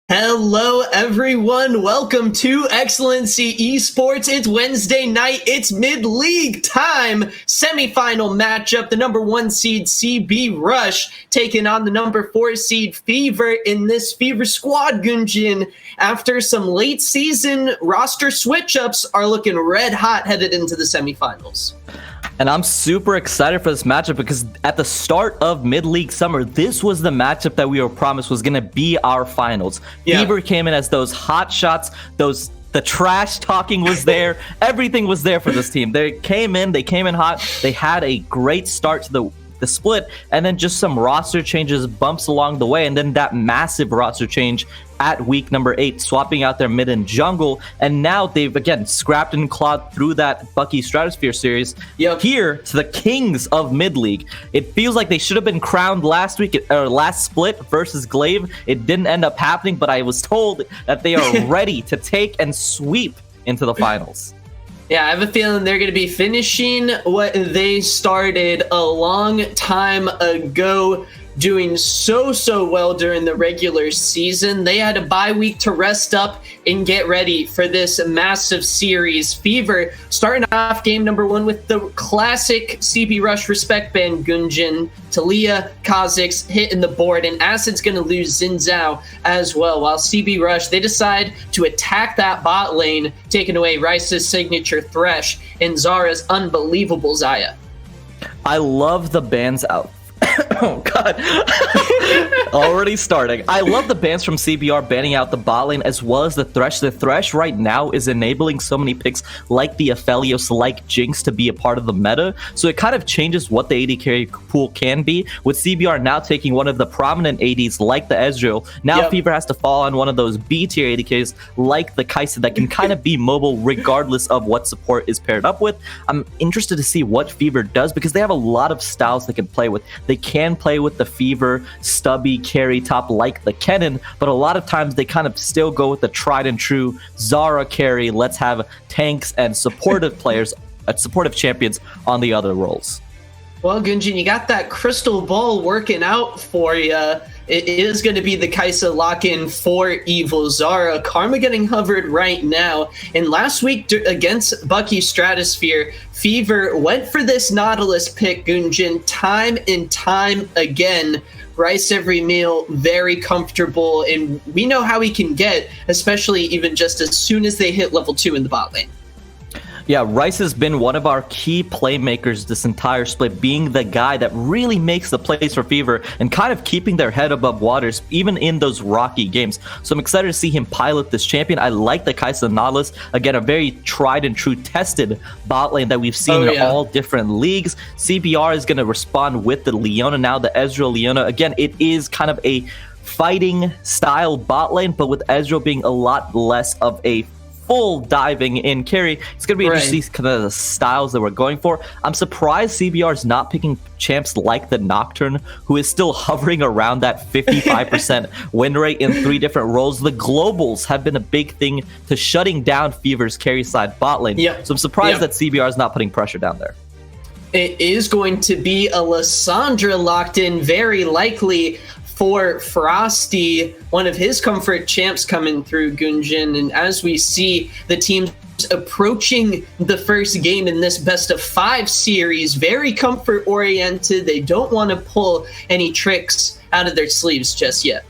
Hello, everyone. Welcome to Excellency Esports. It's Wednesday night. It's mid-league time. Semifinal matchup. The number 1 seed CBR taking on the number 4 seed FVR in this FVR squad, Gunjin. After some late season roster switch-ups are looking red hot headed into the semifinals. And I'm super excited for this matchup because at the start of mid-league summer, this was the matchup that we were promised was going to be our finals. Yeah. FVR came in as those hot shots, the trash talking was there. Everything was there for this team. They came in hot. They had a great start to the split, and then just some roster changes, bumps along the way, and then that massive roster change at week number 8, swapping out their mid and jungle, and now they've again scrapped and clawed through that Bucky Stratosphere series here to the kings of mid-league. It feels like they should have been crowned last week, or last split versus Glaive. It didn't end up happening, but I was told that they are ready to take and sweep into the finals. Yeah, I have a feeling they're going to be finishing what they started a long time ago, doing so well during the regular season. They had a bye week to rest up and get ready for this massive series. FVR starting off game number 1 with the classic CB respect band, Gunjin, Talia, Kha'Zix hitting the board, and Acid's going to lose Xin Zhao as well. While CB they decide to attack that bot lane, taking away Rice's signature Thresh and Zara's unbelievable Xayah. I love the bans out. Oh god. Already starting. I love the bans from CBR banning out the bot lane as well as the Thresh. The Thresh right now is enabling so many picks like the Aphelios, like Jinx to be a part of the meta. So it kind of changes what the AD carry pool can be. With CBR now taking one of the prominent ADs like the Ezreal, now FVR has to fall on one of those B tier AD carries like the Kai'Sa that can kind of be mobile regardless of what support is paired up with. I'm interested to see what FVR does because they have a lot of styles they can play with. They can play with the FVR stubby carry top like the Kennen, but a lot of times they kind of still go with the tried and true Zara carry. Let's have tanks and supportive players, supportive champions on the other roles. Well, Gunjin, you got that crystal ball working out for you. It is going to be the Kai'Sa lock-in for Evil Zara. Karma getting hovered right now. And last week against Bucky Stratosphere, FVR went for this Nautilus pick, Gunjin, time and time again. Rice every meal, very comfortable, and we know how he can get, especially even just as soon as they hit level 2 in the bot lane. Yeah, Rice has been one of our key playmakers this entire split, being the guy that really makes the plays for FVR and kind of keeping their head above waters, even in those rocky games. So I'm excited to see him pilot this champion. I like the Kai'Sa Nautilus. Again, a very tried and true tested bot lane that we've seen in all different leagues. CBR is going to respond with the Leona now, the Ezreal Leona. Again, it is kind of a fighting style bot lane, but with Ezreal being a lot less of a full diving in carry. It's going to be interesting to see kind of the styles that we're going for. I'm surprised CBR is not picking champs like the Nocturne, who is still hovering around that 55% win rate in 3 different roles. The globals have been a big thing to shutting down FVR's carry side bot lane. So I'm surprised that CBR is not putting pressure down there. It is going to be a Lissandra locked in, very likely, for Frosty, one of his comfort champs coming through, Gunjin. And as we see the teams approaching the first game in this best of 5 series, very comfort oriented. They don't want to pull any tricks out of their sleeves just yet.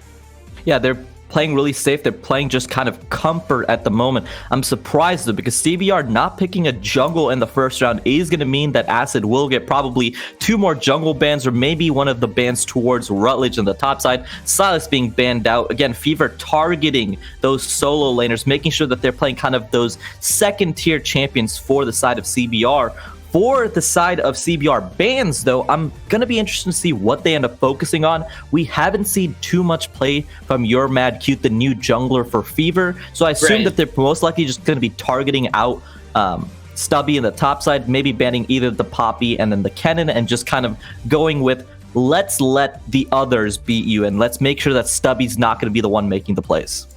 Yeah, they're playing really safe. They're playing just kind of comfort at the moment. I'm surprised though, because CBR not picking a jungle in the first round is going to mean that Acid will get probably 2 more jungle bans, or maybe one of the bans towards Rutledge on the top side. Silas being banned out. Again, FVR targeting those solo laners, making sure that they're playing kind of those second tier champions for the side of CBR. For the side of CBR bans, though, I'm going to be interested to see what they end up focusing on. We haven't seen too much play from Your Mad Cute, the new jungler for FVR, so I assume that they're most likely just going to be targeting out Stubby in the top side, maybe banning either the Poppy and then the Kennen, and just kind of going with, let's let the others beat you, and let's make sure that Stubby's not going to be the one making the plays.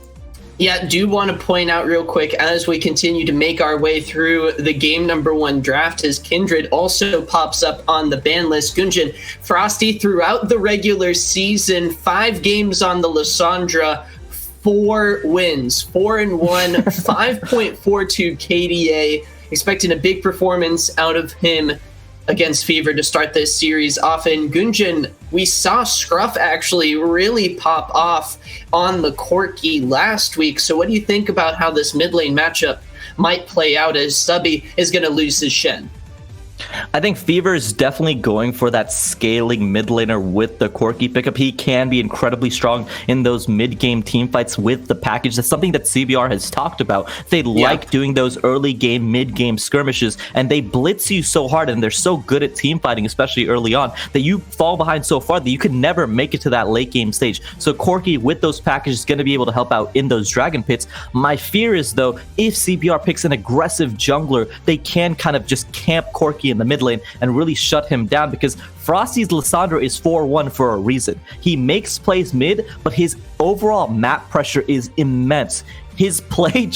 Yeah, do want to point out real quick as we continue to make our way through the game number 1 draft, as Kindred also pops up on the ban list. Gunjin, Frosty throughout the regular season, 5 games on the Lissandra, 4 wins, 4-1, 5.42 KDA. Expecting a big performance out of him against Fever to start this series off. And Gunjan, we saw Scruff actually really pop off on the Corki last week. So what do you think about how this mid lane matchup might play out as Stubby is going to lose his Shen? I think Fever is definitely going for that scaling mid laner with the Corki pickup. He can be incredibly strong in those mid-game team fights with the package. That's something that CBR has talked about. They like doing those early game, mid-game skirmishes, and they blitz you so hard, and they're so good at team fighting, especially early on, that you fall behind so far that you can never make it to that late game stage. So Corki with those packages is going to be able to help out in those dragon pits. My fear is, though, if CBR picks an aggressive jungler, they can kind of just camp Corki in the mid lane and really shut him down, because Frosty's Lissandra is 4-1 for a reason. He makes plays mid, but his overall map pressure is immense. His play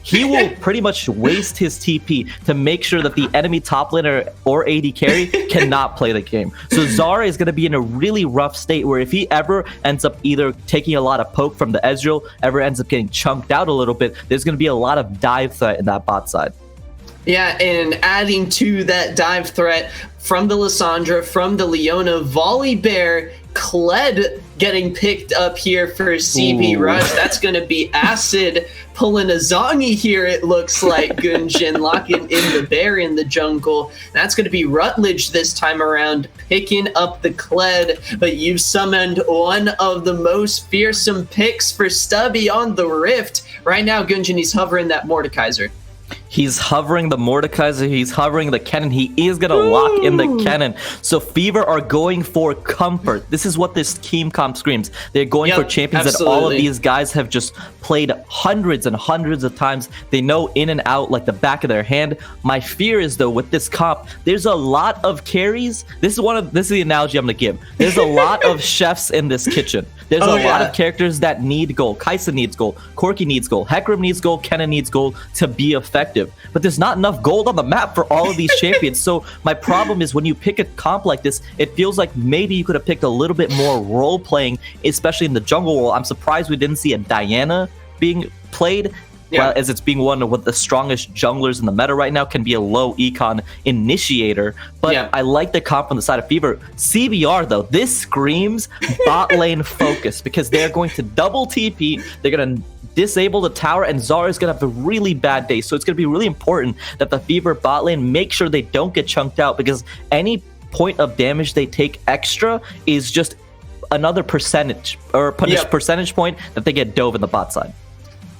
he will pretty much waste his TP to make sure that the enemy top laner or AD carry cannot play the game. So Zara is going to be in a really rough state where if he ever ends up either taking a lot of poke from the Ezreal, ever ends up getting chunked out a little bit, there's going to be a lot of dive threat in that bot side. Yeah, and adding to that dive threat from the Lissandra, from the Leona, Volibear, Kled getting picked up here for CB Rush. That's going to be Acid pulling a Zongi here, it looks like. Gunjan locking in the bear in the jungle. That's going to be Rutledge this time around, picking up the Kled. But you've summoned one of the most fearsome picks for Stubby on the Rift. Right now, Gunjan, he's hovering that Mordekaiser. He's hovering the Mordekaiser, he's hovering the cannon, he is going to lock in the cannon. So Fever are going for comfort. This is what this team comp screams. They're going for champions that all of these guys have just played hundreds and hundreds of times. They know in and out like the back of their hand. My fear is, though, with this comp, there's a lot of carries. This is the analogy I'm going to give. There's a lot of chefs in this kitchen. There's a lot of characters that need gold. Kaisa needs gold. Corki needs gold. Hecarim needs gold. Kenna needs gold to be effective. But there's not enough gold on the map for all of these champions. So my problem is when you pick a comp like this, it feels like maybe you could have picked a little bit more role playing, especially in the jungle role. I'm surprised we didn't see a Diana being played. Well, as it's being one of the strongest junglers in the meta right now, can be a low econ initiator. But I like the comp on the side of Fever. CBR, though, this screams bot lane focus, because they're going to double TP. They're going to disable the tower, and Zara is going to have a really bad day. So it's going to be really important that the Fever bot lane make sure they don't get chunked out, because any point of damage they take extra is just another percentage or percentage point that they get dove in the bot side.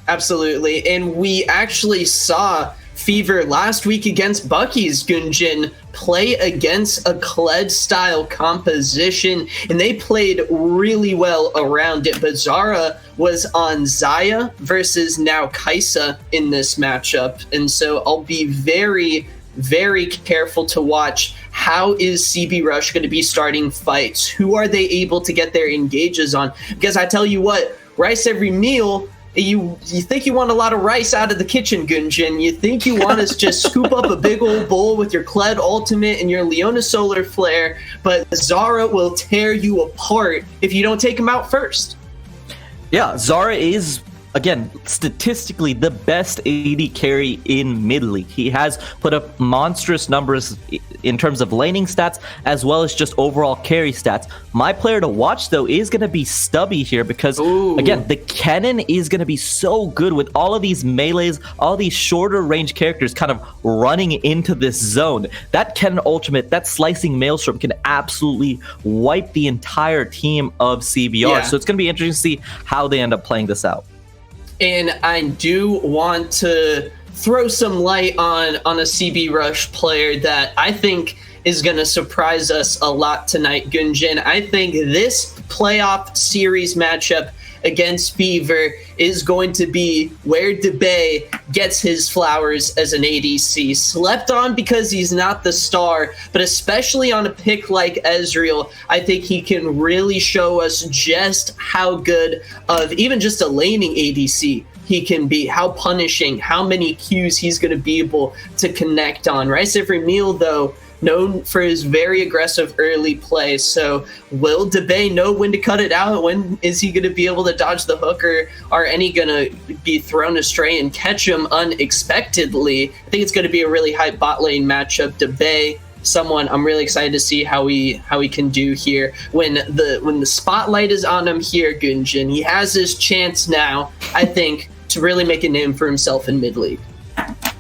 Absolutely. And we actually saw Fever last week against Bucky's, Gunjan, play against a Kled style composition, and they played really well around it. But Zara was on Xayah versus now Kaisa in this matchup. And so I'll be very, very careful to watch how is CB Rush going to be starting fights. Who are they able to get their engages on? Because I tell you what, rice every meal. You think you want a lot of rice out of the kitchen, Gunjan. You think you want to just scoop up a big old bowl with your Kled ultimate and your Leona Solar Flare, but Zara will tear you apart if you don't take him out first. Yeah, Zara is, again, statistically the best AD carry in mid league. He has put up monstrous numbers in terms of laning stats as well as just overall carry stats. My player to watch, though, is going to be Stubby here, because again, the cannon is going to be so good with all of these melees, all these shorter range characters kind of running into this zone. That cannon ultimate, that slicing maelstrom, can absolutely wipe the entire team of CBR. So it's going to be interesting to see how they end up playing this out. And I do want to throw some light on a CB Rush player that I think is going to surprise us a lot tonight, Gunjan. I think this playoff series matchup against Fever is going to be where DeBay gets his flowers as an ADC. Slept on because he's not the star, but especially on a pick like Ezreal, I think he can really show us just how good of even just a laning ADC he can be, how punishing, how many Qs he's going to be able to connect on. Rice every meal, though, known for his very aggressive early play. So will DeBay know when to cut it out? When is he going to be able to dodge the hook, or are any going to be thrown astray and catch him unexpectedly? I think it's going to be a really high bot lane matchup. DeBay, someone I'm really excited to see how he can do here when the spotlight is on him here. Gunjin, he has his chance now, I think, to really make a name for himself in mid league.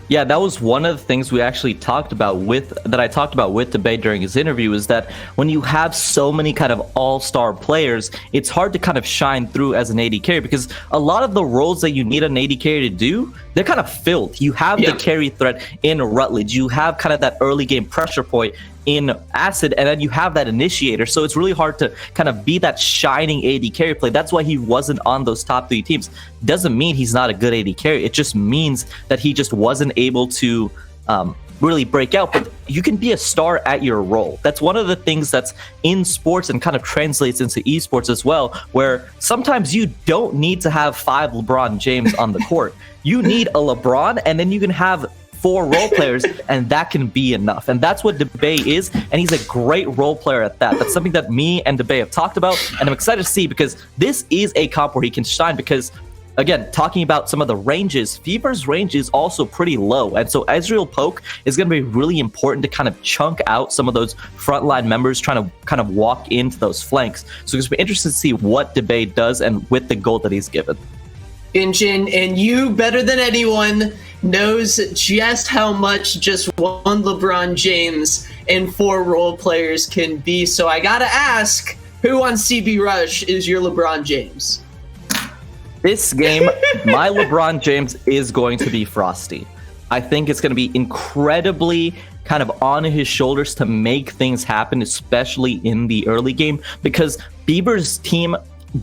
Yeah, that was one of the things we actually talked about with DeBay during his interview, is that when you have so many kind of all-star players, it's hard to kind of shine through as an AD carry, because a lot of the roles that you need an AD carry to do, they're kind of filled. You have the carry threat in Rutledge, you have kind of that early game pressure point in Acid, and then you have that initiator. So it's really hard to kind of be that shining AD carry play. That's why he wasn't on those top 3 teams. Doesn't mean he's not a good AD carry. It just means that he just wasn't able to really break out. But you can be a star at your role. That's one of the things that's in sports and kind of translates into esports as well, where sometimes you don't need to have 5 LeBron James on the court. You need a LeBron, and then you can have 4 role players, and that can be enough. And that's what DeBay is, and he's a great role player at that. That's something that me and DeBay have talked about, and I'm excited to see, because this is a comp where he can shine. Because again, talking about some of the ranges, Fever's range is also pretty low, and so Ezreal Poke is going to be really important to kind of chunk out some of those frontline members trying to kind of walk into those flanks. So it's going to be interesting to see what DeBay does, and with the goal that he's given. Injin, and you better than anyone knows just how much just one LeBron James and 4 role players can be. So I gotta ask, who on CB Rush is your LeBron James? This game, my LeBron James is going to be Frosty. I think it's going to be incredibly kind of on his shoulders to make things happen, especially in the early game, because Bieber's team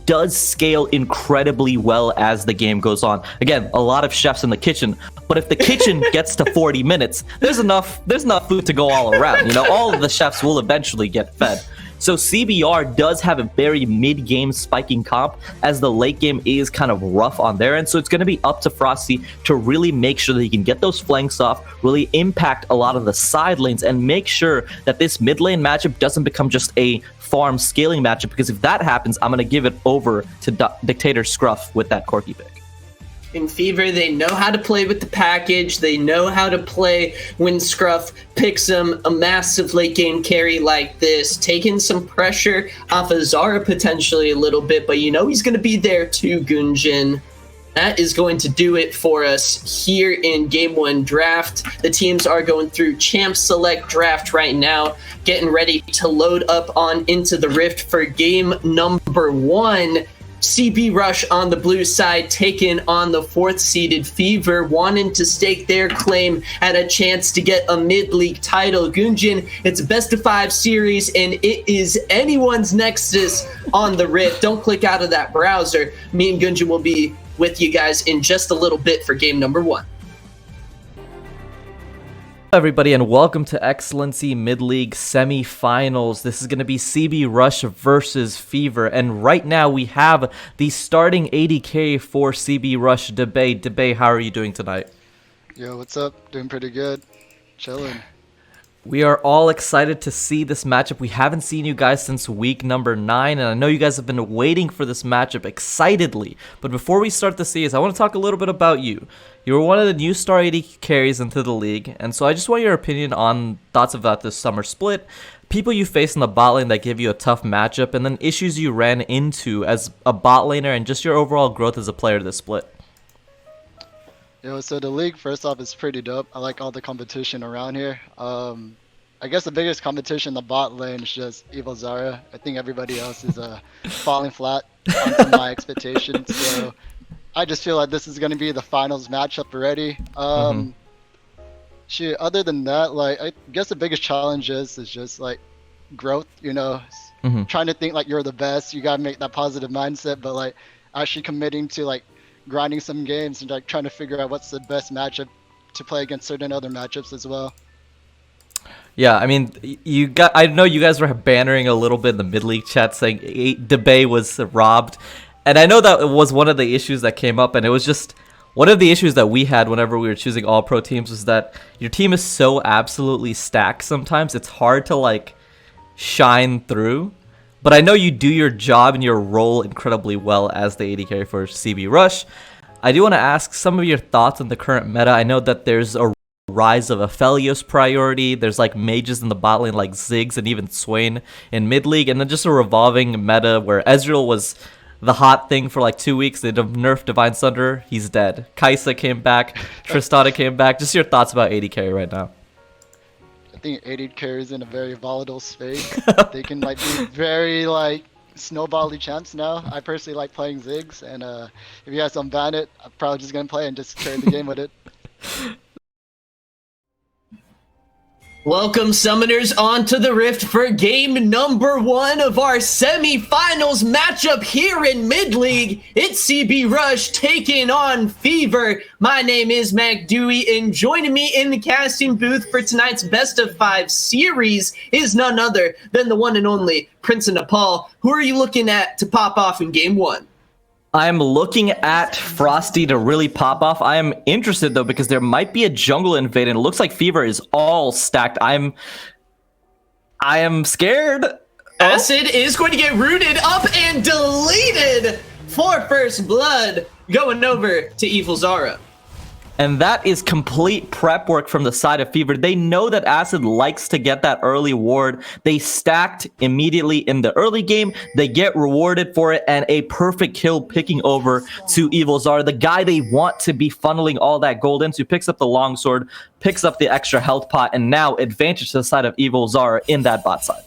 does scale incredibly well as the game goes on. Again, a lot of chefs in the kitchen, but if the kitchen gets to 40 minutes, there's enough food to go all around. You know, all of the chefs will eventually get fed. So CBR does have a very mid-game spiking comp, as the late game is kind of rough on their end. So it's going to be up to Frosty to really make sure that he can get those flanks off, really impact a lot of the side lanes, and make sure that this mid lane matchup doesn't become just a farm scaling matchup, because if that happens, I'm going to give it over to Dictator Scruff with that Corki pick. In Fever, they know how to play with the package. They know how to play when Scruff picks them a massive late game carry like this, taking some pressure off of Zara potentially a little bit, but you know he's going to be there too, Gunjin. That is going to do it for us here in Game 1 draft. The teams are going through Champ Select draft right now, getting ready to load up on into the Rift for game number 1. CB Rush on the blue side taking on the 4th seeded Fever, wanting to stake their claim at a chance to get a mid-league title. Gunjin, it's a best-of-5 series, and it is anyone's Nexus on the Rift. Don't click out of that browser. Me and Gunjin will be with you guys in just a little bit for game number 1. Hello everybody, and welcome to Excellency Mid-League Semifinals. This is going to be CB Rush versus Fever, and right now we have the starting ADK for CB Rush, DeBay. DeBay, how are you doing tonight? Yo, what's up? Doing pretty good. Chilling. We are all excited to see this matchup. We haven't seen you guys since week number 9, and I know you guys have been waiting for this matchup excitedly. But before we start the series, I want to talk a little bit about you. You were one of the new star AD carries into the league, and so I just want your opinion on thoughts about this summer split, people you face in the bot lane that give you a tough matchup, and then issues you ran into as a bot laner, and just your overall growth as a player this split. Yo, so the league, first off, is pretty dope. I like all the competition around here. I guess the biggest competition in the bot lane is just Evil Zara. I think everybody else is falling flat on my expectations. So I just feel like this is going to be the finals matchup already. Shit, other than that, like, I guess the biggest challenge is just like growth, you know, trying to think like you're the best. You got to make that positive mindset, but like actually committing to like grinding some games and like trying to figure out what's the best matchup to play against certain other matchups as well. Yeah, I mean, I know you guys were bannering a little bit in the mid-league chat saying DeBay was robbed. And I know that was one of the issues that came up, and it was just One of the issues that we had whenever we were choosing all pro teams was that your team is so absolutely stacked sometimes it's hard to like shine through. But I know you do your job and your role incredibly well as the AD carry for CB Rush. I do want to ask some of your thoughts on the current meta. I know that there's a rise of Aphelios priority. There's like mages in the bot lane like Ziggs and even Swain in mid league, and then just a revolving meta where Ezreal was the hot thing for like 2 weeks. They nerfed Divine Sunder. He's dead. Kaisa came back. Tristana came back. Just your thoughts about AD carry right now. I think AD carry is in a very volatile space. They can like be very like snowbally champs now. I personally like playing Ziggs, and if you guys unban it, I'm probably just gonna play and just carry the game with it. Welcome, Summoners, onto the Rift for game number 1 of our semifinals matchup here in mid-league. It's CB Rush taking on Fever. My name is Mac Dewey, and joining me in the casting booth for tonight's Best of 5 series is none other than the one and only Prince of Nepal. Who are you looking at to pop off in game 1? I'm looking at Frosty to really pop off. I am interested though because there might be a jungle invade, and it looks like Fever is all stacked. I am scared. Acid is going to get rooted up and deleted for first blood, going over to Evil Zara. And that is complete prep work from the side of Fever. They know that Acid likes to get that early ward. They stacked immediately in the early game. They get rewarded for it, and a perfect kill picking over to Evil Zara, the guy they want to be funneling all that gold into. Picks up the longsword, picks up the extra health pot, and now advantage to the side of Evil Zara in that bot side.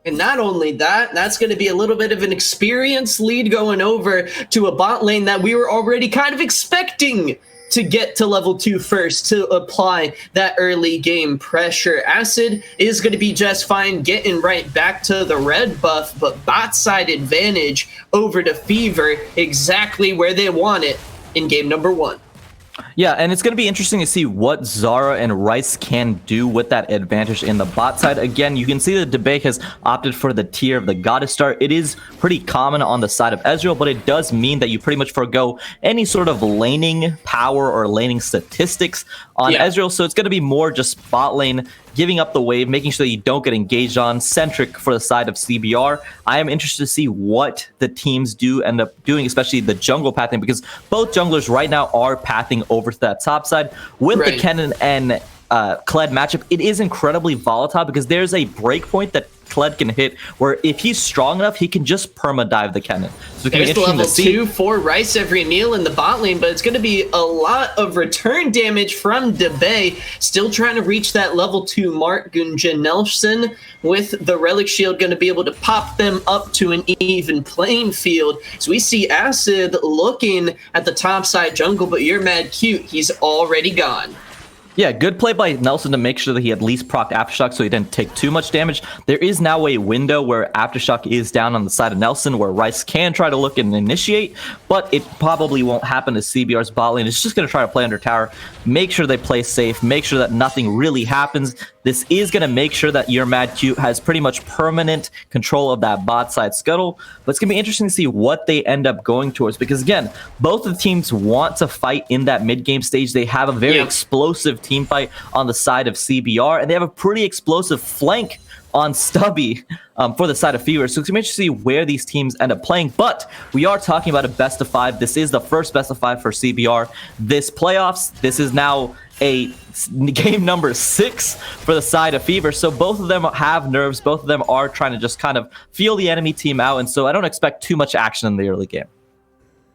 And not only that, that's going to be a little bit of an experience lead going over to a bot lane that we were already kind of expecting to get to level 2 first, to apply that early game pressure. Acid is going to be just fine getting right back to the red buff, but bot side advantage over to Fever, exactly where they want it in game number 1. Yeah, and it's going to be interesting to see what Zara and Rice can do with that advantage in the bot side. Again, you can see that Debate has opted for the tier of the Goddess Star. It is pretty common on the side of Ezreal, but it does mean that you pretty much forgo any sort of laning power or laning statistics on Ezreal. So it's going to be more just bot lane, giving up the wave, making sure that you don't get engaged on, centric for the side of CBR. I am interested to see what the teams do end up doing, especially the jungle pathing, because both junglers right now are pathing over to that top side. With the Kennen and Kled matchup, it is incredibly volatile because there's a breakpoint that Kled can hit where if he's strong enough, he can just perma-dive the Kennen. So it's There's level 2 for Rice every meal in the bot lane, but it's going to be a lot of return damage from Debay. Still trying to reach that level 2 mark. Gunja Nelson with the Relic Shield going to be able to pop them up to an even playing field. So we see Acid looking at the top side jungle, but you're mad cute. He's already gone. Yeah, good play by Nelson to make sure that he at least procced Aftershock so he didn't take too much damage. There is now a window where Aftershock is down on the side of Nelson, where Rice can try to look and initiate, but it probably won't happen to CBR's bot lane. It's just going to try to play under tower, make sure they play safe, make sure that nothing really happens. This is going to make sure that your Mad Cute has pretty much permanent control of that bot side scuttle, but it's going to be interesting to see what they end up going towards, because again, both of the teams want to fight in that mid-game stage. They have a very explosive team fight on the side of CBR, and they have a pretty explosive flank on Stubby for the side of Fever. So it's going to be interesting to see where these teams end up playing, but we are talking about a best of 5. This is the first best of 5 for CBR this playoffs. This is now a game number 6 for the side of Fever. So both of them have nerves. Both of them are trying to just kind of feel the enemy team out, and so I don't expect too much action in the early game.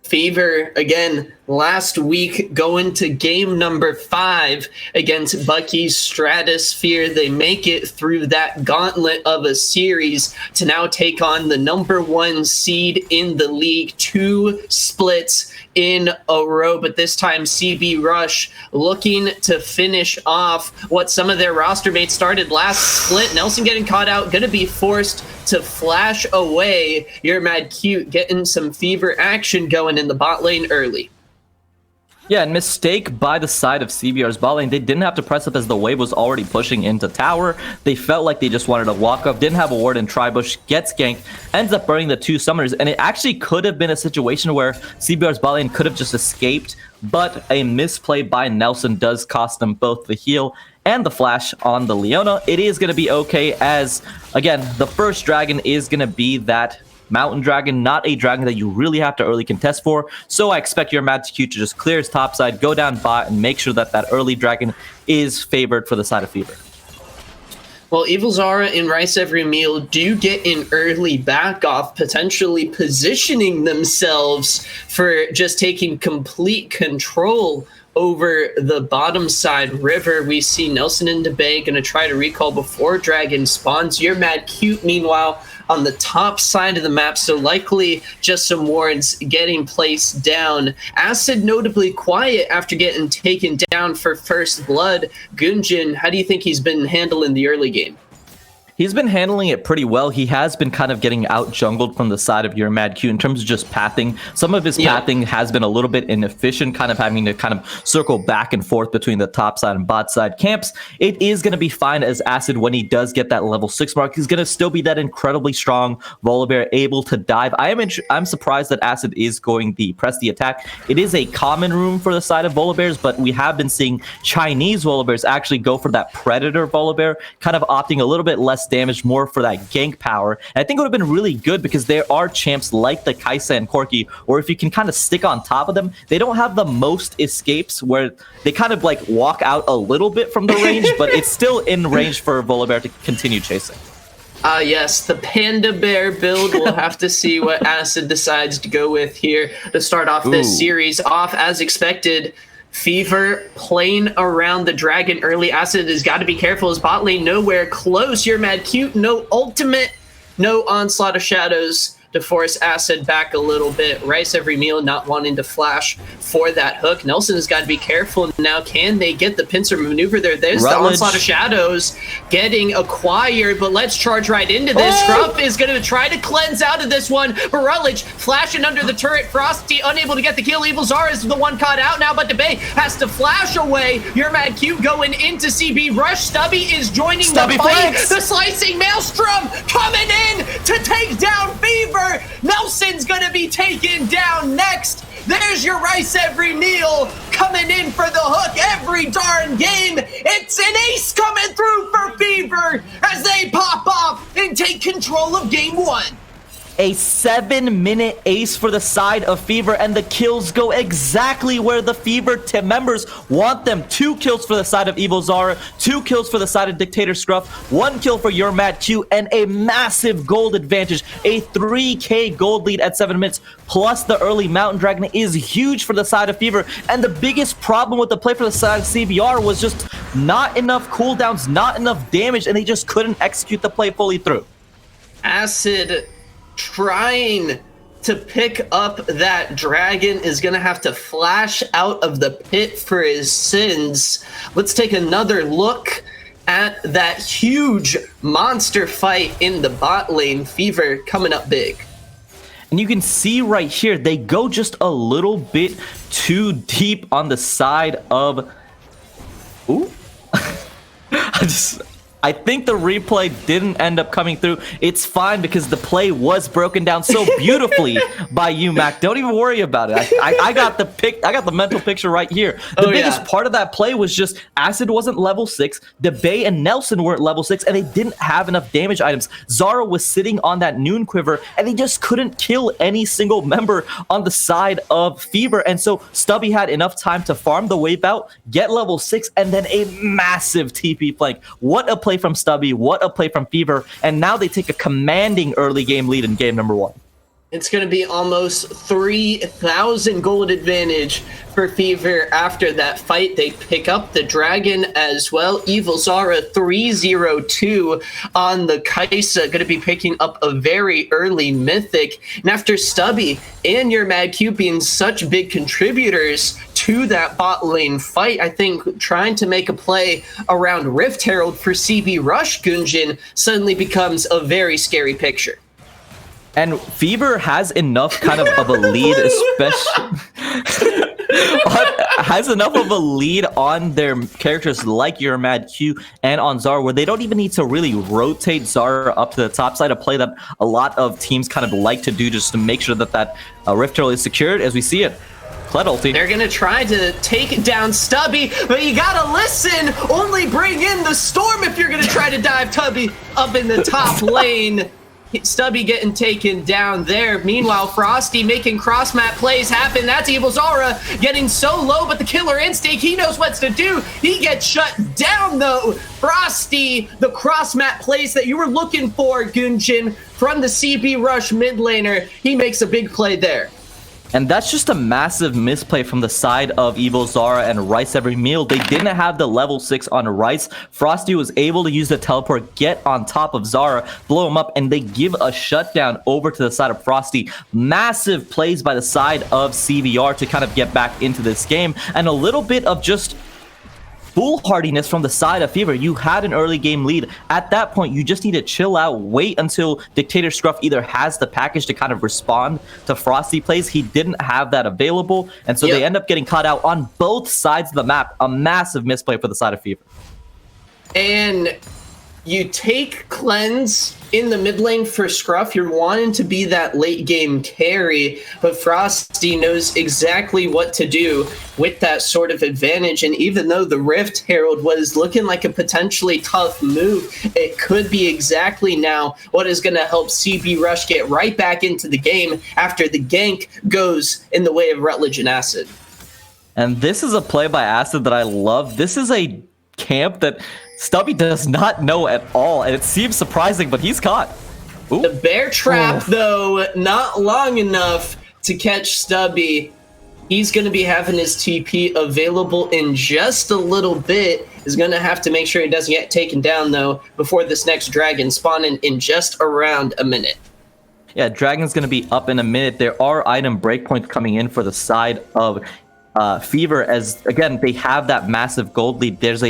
Fever, again, last week going to game number 5 against Bucky's Stratosphere. They make it through that gauntlet of a series to now take on the number 1 seed in the league. 2 splits in a row, but this time CB Rush looking to finish off what some of their roster mates started last split. Nelson getting caught out, gonna be forced to flash away. You're mad cute, getting some Fever action going in the bot lane early. Yeah, and mistake by the side of CBR's bot lane. They didn't have to press up as the wave was already pushing into tower. They felt like they just wanted to walk up, didn't have a ward, and Tribush gets ganked, ends up burning the 2 summoners, and it actually could have been a situation where CBR's bot lane could have just escaped, but a misplay by Nelson does cost them both the heal and the flash on the Leona. It is going to be okay as, again, the first dragon is going to be that Mountain Dragon, not a dragon that you really have to early contest for. So I expect your Mad Q to just clear his top side, go down bot, and make sure that that early dragon is favored for the side of Fever. Well, Evil Zara and Rice Every Meal do get an early back off, potentially positioning themselves for just taking complete control over the bottom side river. We see Nelson and DeBay going to try to recall before Dragon spawns. Your Mad Cute, meanwhile, on the top side of the map, so likely just some wards getting placed down. Acid notably quiet after getting taken down for first blood. Gunjin, how do you think he's been handling the early game? He's been handling it pretty well. He has been kind of getting out jungled from the side of your Mad Q in terms of just pathing. Some of his pathing has been a little bit inefficient, kind of having to kind of circle back and forth between the top side and bot side camps. It is going to be fine as Acid, when he does get that level 6 mark, he's going to still be that incredibly strong Volibear able to dive. I'm surprised that Acid is going the press the attack. It is a common room for the side of Volibears, but we have been seeing Chinese Volibears actually go for that Predator Volibear, kind of opting a little bit less damage, more for that gank power. And I think it would have been really good because there are champs like the Kaisa and Corki, or if you can kind of stick on top of them, they don't have the most escapes where they kind of like walk out a little bit from the range, but it's still in range for Volibear to continue chasing. Yes, the Panda Bear build. We'll have to see what Acid decides to go with here to start off this series off as expected. Fever playing around the dragon early. Acid has got to be careful. His bot lane nowhere close. You're Mad Cute. No ultimate. No Onslaught of Shadows to force Acid back a little bit. Rice Every Meal not wanting to flash for that hook. Nelson has got to be careful now. Can they get the pincer maneuver there? There's the Onslaught of Shadows getting acquired, but let's charge right into this. Scruff is going to try to cleanse out of this one, but Rutledge flashing under the turret. Frosty unable to get the kill. Evil Zara is the one caught out now, but DeBay has to flash away. Your Mad Cube going into CB Rush. Stubby is joining the fight. The Slicing Maelstrom coming in to take down Fever. Nelson's gonna be taken down next. There's your Rice Every Meal coming in for the hook every darn game. It's an ace coming through for Fever as they pop off and take control of game 1. A 7-minute ace for the side of Fever, and the kills go exactly where the Fever team members want them. 2 kills for the side of Evil Zara, 2 kills for the side of Dictator Scruff, 1 kill for your Mad Q, and a massive gold advantage. A 3k gold lead at 7 minutes, plus the early Mountain Dragon is huge for the side of Fever. And the biggest problem with the play for the side of CBR was just not enough cooldowns, not enough damage, and they just couldn't execute the play fully through. Acid trying to pick up that dragon is gonna have to flash out of the pit for his sins. Let's take another look at that huge monster fight in the bot lane. Fever coming up big. And you can see right here, they go just a little bit too deep on the side of... Ooh. I think the replay didn't end up coming through. It's fine because the play was broken down so beautifully by you, Mac. Don't even worry about it. I got the mental picture right here. The biggest part of that play was just Acid wasn't level 6, DeBay and Nelson weren't level 6, and they didn't have enough damage items. Zara was sitting on that Noon Quiver, and they just couldn't kill any single member on the side of Fever. And so Stubby had enough time to farm the wave out, get level 6, and then a massive TP flank. What a play from Stubby, what a play from Fever, and now they take a commanding early game lead in game number 1. It's going to be almost 3,000 gold advantage for Fever after that fight. They pick up the dragon as well. Evil Zara 302 on the Kaisa, going to be picking up a very early mythic. And after Stubby and your Mad Q being such big contributors to that bot lane fight, I think trying to make a play around Rift Herald for CB Rush Gunjin suddenly becomes a very scary picture. And Fever has enough kind of a lead, especially... has enough of a lead on their characters like your Mad Q and on Zara, where they don't even need to really rotate Zara up to the top side, a play that a lot of teams kind of like to do just to make sure that that Rift Turtle is secured. As we see it, Kled ulti. They're gonna try to take down Stubby, but you gotta listen. Only bring in the storm if you're gonna try to dive Tubby up in the top lane. Stubby getting taken down there. Meanwhile, Frosty making cross-map plays happen. That's Evil Zara getting so low, but the killer instinct, he knows what to do. He gets shut down, though. Frosty, the cross-map plays that you were looking for, Gunjin, from the CB Rush mid laner. He makes a big play there. And that's just a massive misplay from the side of Evil Zara and Rice Every Meal. They didn't have the level 6 on Rice. Frosty was able to use the teleport, get on top of Zara, blow him up, and they give a shutdown over to the side of Frosty. Massive plays by the side of CBR to kind of get back into this game. And a little bit of just foolhardiness from the side of Fever. You had an early game lead. At that point, you just need to chill out, wait until Dictator Scruff either has the package to kind of respond to Frosty plays. He didn't have that available, and so they end up getting caught out on both sides of the map. A massive misplay for the side of Fever. And you take Cleanse in the mid lane for Scruff. You're wanting to be that late game carry, but Frosty knows exactly what to do with that sort of advantage. And even though the Rift Herald was looking like a potentially tough move, it could be exactly now what is going to help CB Rush get right back into the game after the gank goes in the way of Rutledge and Acid. And this is a play by Acid that I love. This is a camp that Stubby does not know at all, and it seems surprising, but he's caught. Ooh. The bear trap, though, not long enough to catch Stubby. He's going to be having his TP available in just a little bit. He's going to have to make sure he doesn't get taken down, though, before this next dragon spawning in just around a minute. Yeah, Dragon's going to be up in a minute. There are item breakpoints coming in for the side of Fever, as, again, they have that massive gold lead. There's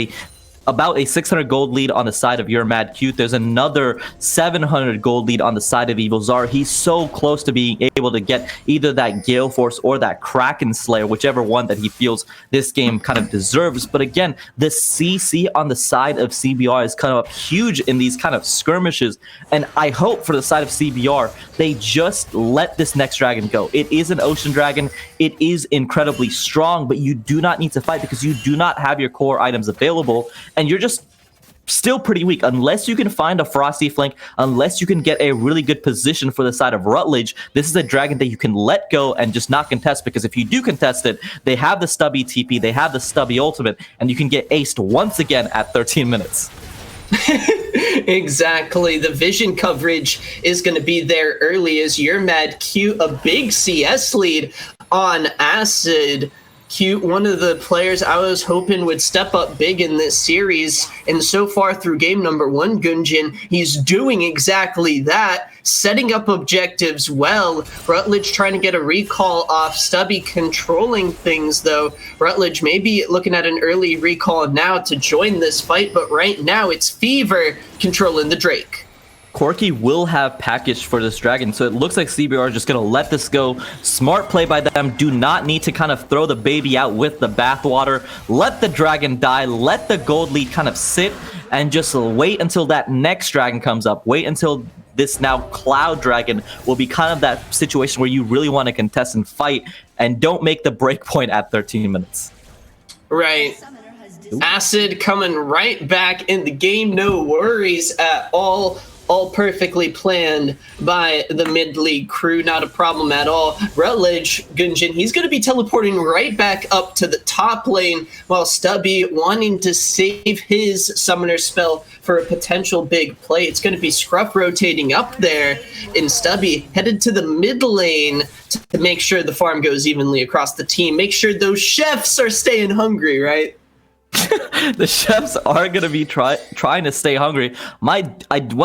about a 600 gold lead on the side of your Mad Cute. There's another 700 gold lead on the side of Evil Zara. He's so close to being able to get either that Gale Force or that Kraken Slayer, whichever one that he feels this game kind of deserves. But again, the CC on the side of CBR is kind of huge in these kind of skirmishes. And I hope for the side of CBR, they just let this next dragon go. It is an ocean dragon. It is incredibly strong, but you do not need to fight because you do not have your core items available. And you're just still pretty weak unless you can find a Frosty flank, unless you can get a really good position for the side of Rutledge. This is a dragon that you can let go and just not contest, because if you do contest it, they have the Stubby TP, they have the Stubby ultimate, and you can get aced once again at 13 minutes. Exactly. The vision coverage is going to be there early as your Mad Q, a big CS lead on Acid. Cute, one of the players I was hoping would step up big in this series, and so far through game number 1, Gunjin, he's doing exactly that, setting up objectives well. Rutledge trying to get a recall off Stubby, controlling things though. Rutledge maybe looking at an early recall now to join this fight, but right now it's Fever controlling the Drake. Corki will have package for this dragon, so it looks like CBR is just going to let this go. Smart play by them. Do not need to kind of throw the baby out with the bathwater. Let the dragon die. Let the gold lead kind of sit and just wait until that next dragon comes up. Wait until this now Cloud Dragon will be kind of that situation where you really want to contest and fight, and don't make the break point at 13 minutes. Right. Acid coming right back in the game. No worries at all. All perfectly planned by the mid-league crew. Not a problem at all. Rutledge, Gunjin, he's going to be teleporting right back up to the top lane, while Stubby wanting to save his summoner spell for a potential big play. It's going to be Scruff rotating up there, and Stubby headed to the mid lane to make sure the farm goes evenly across the team. Make sure those chefs are staying hungry, right? The chefs are going to be trying to stay hungry. One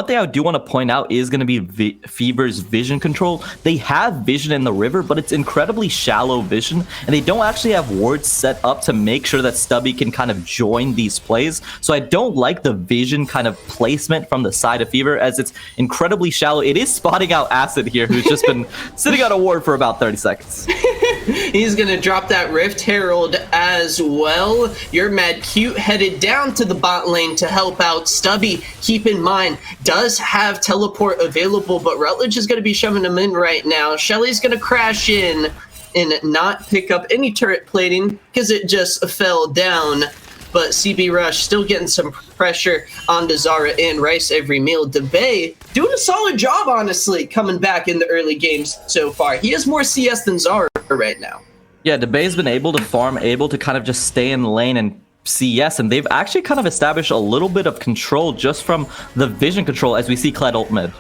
thing I do want to point out is going to be Fever's vision control. They have vision in the river, but it's incredibly shallow vision, and they don't actually have wards set up to make sure that Stubby can kind of join these plays. So I don't like the vision kind of placement from the side of Fever, as it's incredibly shallow. It is spotting out Acid here, who's just been sitting on a ward for about 30 seconds. He's going to drop that Rift Herald as well. You're Mad Cute headed down to the bot lane to help out. Stubby, keep in mind, does have teleport available, but Rutledge is going to be shoving him in right now. Shelly's going to crash in and not pick up any turret plating because it just fell down. But CB Rush still getting some pressure onto Zara and Rice every meal. DeBay doing a solid job, honestly, coming back in the early games so far. He has more CS than Zara right now. Yeah, DeBay's been able to farm, able to kind of just stay in lane and CS, and they've actually kind of established a little bit of control just from the vision control as we see Kled ult mid.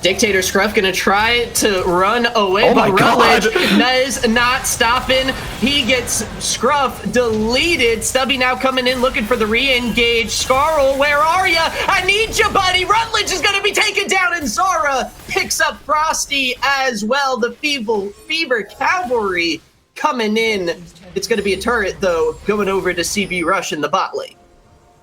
Dictator Scruff gonna try to run away, oh but Rutledge God. is not stopping. He gets Scruff deleted. Stubby now coming in looking for the re-engage. Scarl, where are ya? I need you, buddy. Rutledge is gonna be taken down, and Zara picks up Frosty as well. The Fever Cavalry coming in. It's gonna be a turret, though, going over to CB Rush in the bot lane.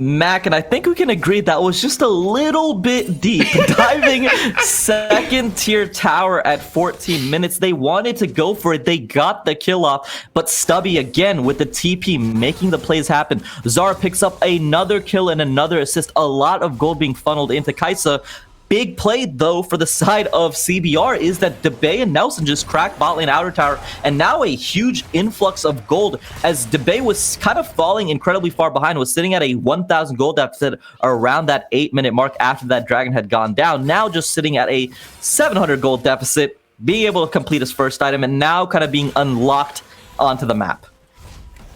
Mac, and I think we can agree that was just a little bit deep. Diving second tier tower at 14 minutes. They wanted to go for it. They got the kill off, but Stubby again with the TP making the plays happen. Zara picks up another kill and another assist. A lot of gold being funneled into Kaisa. Big play, though, for the side of CBR is that DeBay and Nelson just cracked bot lane outer tower, and now a huge influx of gold as DeBay was kind of falling incredibly far behind, was sitting at a 1,000 gold deficit around that 8-minute mark after that dragon had gone down. Now just sitting at a 700 gold deficit, being able to complete his first item, and now kind of being unlocked onto the map.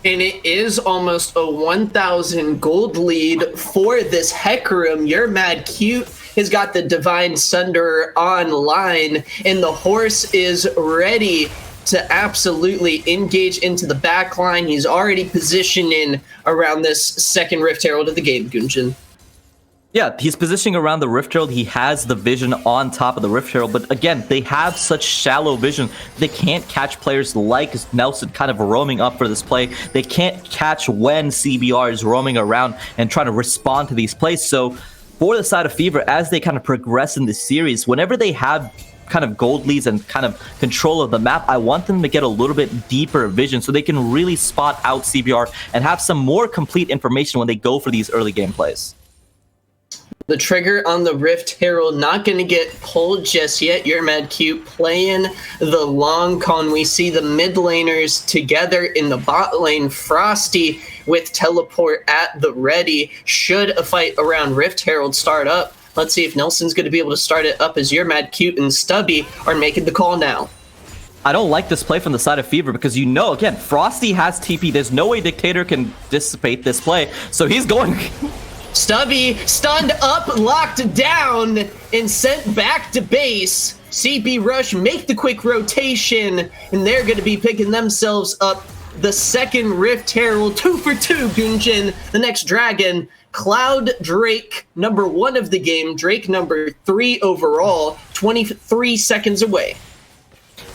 And it is almost a 1,000 gold lead for this Hecarim. You're Mad Cute has got the Divine Sunder online, and the horse is ready to absolutely engage into the back line. He's already positioning around this second Rift Herald of the game, Gunjan. Yeah, he's positioning around the Rift Herald. He has the vision on top of the Rift Herald. But again, they have such shallow vision. They can't catch players like Nelson kind of roaming up for this play. They can't catch when CBR is roaming around and trying to respond to these plays. So for the side of Fever, as they kind of progress in this series, whenever they have kind of gold leads and kind of control of the map, I want them to get a little bit deeper vision so they can really spot out CBR and have some more complete information when they go for these early game plays. The trigger on the Rift Herald not going to get pulled just yet. You're Mad Cute playing the long con. We see the mid laners together in the bot lane. Frosty with teleport at the ready. Should a fight around Rift Herald start up? Let's see if Nelson's going to be able to start it up as You're Mad Cute and Stubby are making the call now. I don't like this play from the side of Fever because, you know, again, Frosty has TP. There's no way Dictator can dissipate this play. So he's going... Stubby stunned up, locked down, and sent back to base. CB Rush make the quick rotation, and they're going to be picking themselves up the second Rift Herald. 2 for 2, Gunjan. The next dragon, Cloud Drake, number 1 of the game. Drake number 3 overall, 23 seconds away.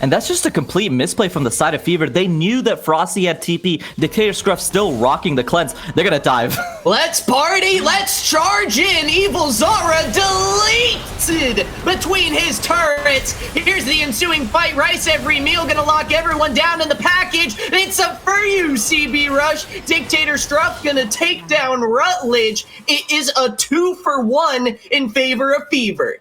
And that's just a complete misplay from the side of Fever. They knew that Frosty had TP. Dictator Scruff still rocking the cleanse. They're going to dive. Let's party. Let's charge in. Evil Zara deleted between his turrets. Here's the ensuing fight. Rice every meal going to lock everyone down in the package. It's up for you, CB Rush. Dictator Scruff going to take down Rutledge. It is a 2 for 1 in favor of Fever.